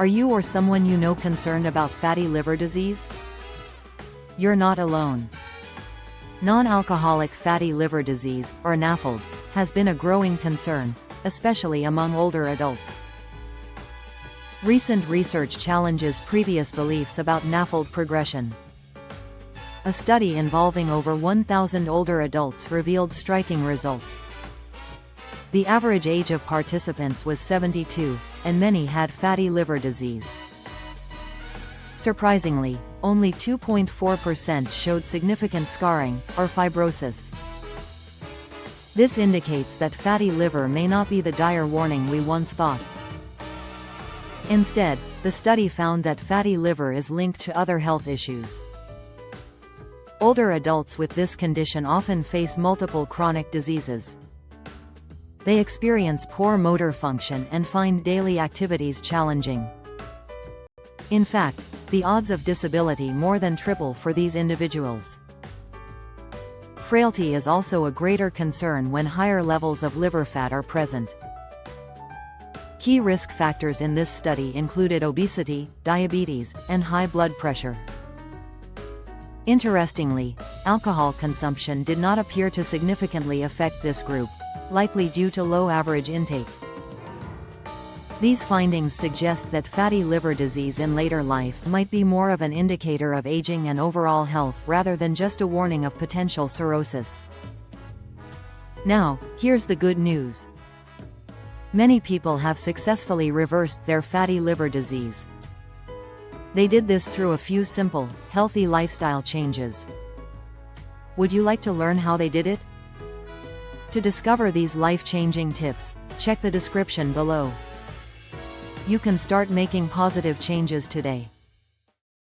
Are you or someone you know concerned about fatty liver disease? You're not alone. Non-alcoholic fatty liver disease, or nafld, has been a growing concern, especially among older adults. Recent research challenges previous beliefs about nafld progression. A study involving over 1,000 older adults revealed striking results. The average age of participants was 72, and many had fatty liver disease. Surprisingly, only 2.4% showed significant scarring, or fibrosis. This indicates that fatty liver may not be the dire warning we once thought. Instead, the study found that fatty liver is linked to other health issues. Older adults with this condition often face multiple chronic diseases. They experience poor motor function and find daily activities challenging. In fact, the odds of disability more than triple for these individuals. Frailty is also a greater concern when higher levels of liver fat are present. Key risk factors in this study included obesity, diabetes, and high blood pressure. Interestingly, alcohol consumption did not appear to significantly affect this group, likely due to low average intake. These findings suggest that fatty liver disease in later life might be more of an indicator of aging and overall health rather than just a warning of potential cirrhosis. Now, here's the good news. Many people have successfully reversed their fatty liver disease. They did this through a few simple, healthy lifestyle changes. Would you like to learn how they did it? To discover these life-changing tips, check the description below. You can start making positive changes today.